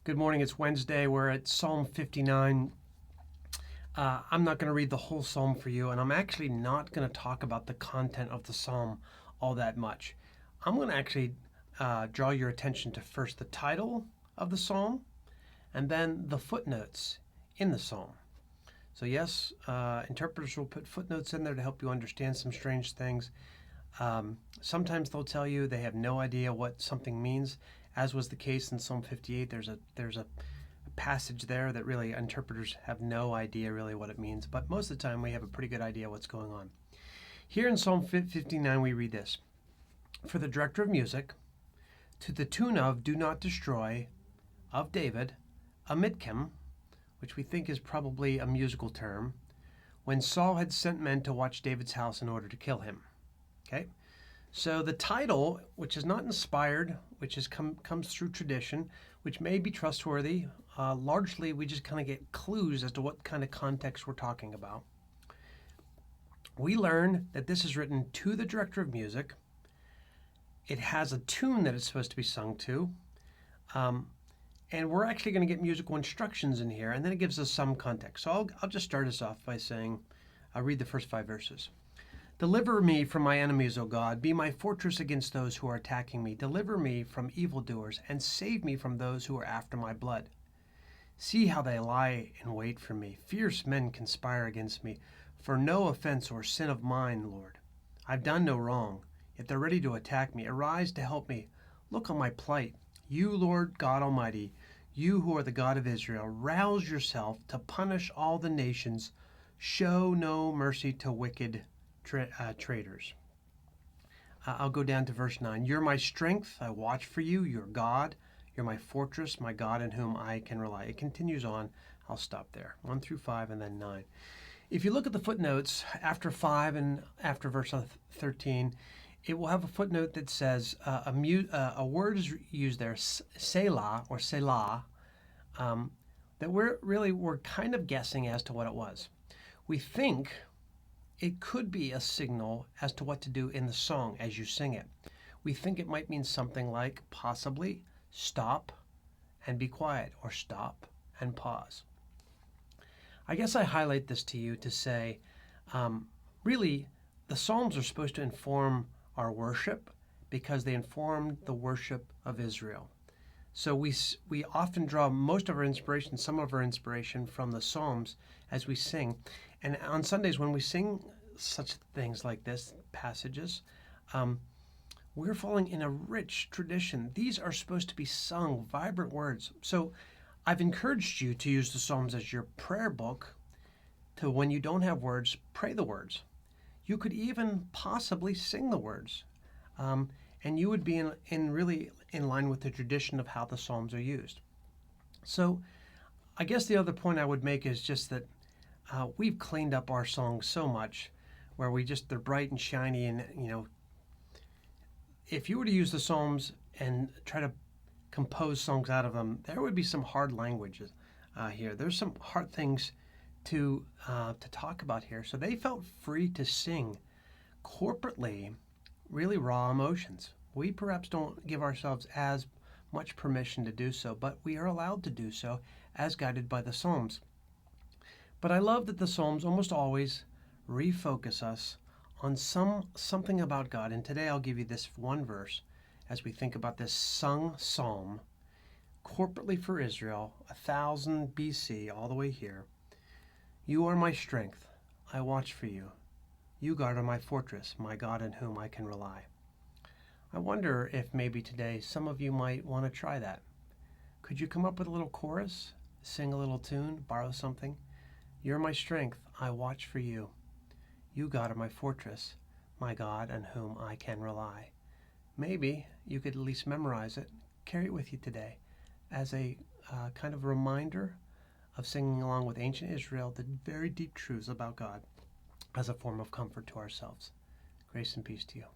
Good morning. It's Wednesday. We're at Psalm 59. I'm not going to read the whole psalm for you, and I'm actually not going to talk about the content of the psalm all that much. I'm going to actually draw your attention to first the title of the psalm and then the footnotes in the psalm. So, yes, interpreters will put footnotes in there to help you understand some strange things. Sometimes they'll tell you they have no idea what something means, as was the case in Psalm 58. There's a passage there that really interpreters have no idea really what it means, but most of the time we have a pretty good idea what's going on. Here in Psalm 59 we read this: "For the director of music, to the tune of 'Do Not Destroy' of David, a mitkim," which we think is probably a musical term, "when Saul had sent men to watch David's house in order to kill him." Okay, so the title, which is not inspired, which comes through tradition, which may be trustworthy, largely we just kind of get clues as to what kind of context we're talking about. We learn that this is written to the director of music. It has a tune that it's supposed to be sung to, and we're actually going to get musical instructions in here, and then it gives us some context. So I'll just start us off by saying, I'll read the first 5 verses. "Deliver me from my enemies, O God. Be my fortress against those who are attacking me. Deliver me from evildoers, and save me from those who are after my blood. See how they lie in wait for me. Fierce men conspire against me. For no offense or sin of mine, Lord. I've done no wrong, yet they're ready to attack me. Arise to help me. Look on my plight. You, Lord God Almighty, you who are the God of Israel, rouse yourself to punish all the nations. Show no mercy to wicked traitors." I'll go down to verse 9. "You're my strength. I watch for you. You're God. You're my fortress, my God in whom I can rely." It continues on. I'll stop there. 1 through 5 and then 9. If you look at the footnotes after 5 and after verse 13, it will have a footnote that says a word is used there, selah or selah, that we're kind of guessing as to what it was. We think it could be a signal as to what to do in the song as you sing it. We think it might mean something like possibly stop and be quiet, or stop and pause. I guess I highlight this to you to say, really, the Psalms are supposed to inform our worship because they informed the worship of Israel. So we often draw most of our inspiration, some of our inspiration from the Psalms as we sing. And on Sundays when we sing such things like this, passages, we're following in a rich tradition. These are supposed to be sung, vibrant words. So I've encouraged you to use the Psalms as your prayer book to, when you don't have words, pray the words. You could even possibly sing the words. And you would be really in line with the tradition of how the Psalms are used. So I guess the other point I would make is just that we've cleaned up our songs so much where they're bright and shiny, and if you were to use the Psalms and try to compose songs out of them, there would be some hard languages here. There's some hard things to talk about here. So they felt free to sing corporately really raw emotions. We perhaps don't give ourselves as much permission to do so, but we are allowed to do so as guided by the Psalms. But I love that the Psalms almost always refocus us on something about God. And today I'll give you this one verse as we think about this sung psalm corporately for Israel, 1000 BC all the way here. "You are my strength. I watch for you. You, God, are my fortress, my God in whom I can rely." I wonder if maybe today some of you might want to try that. Could you come up with a little chorus, sing a little tune, borrow something? "You're my strength. I watch for you. You, God, are my fortress, my God in whom I can rely." Maybe you could at least memorize it, carry it with you today as a kind of reminder of singing along with ancient Israel the very deep truths about God as a form of comfort to ourselves. Grace and peace to you.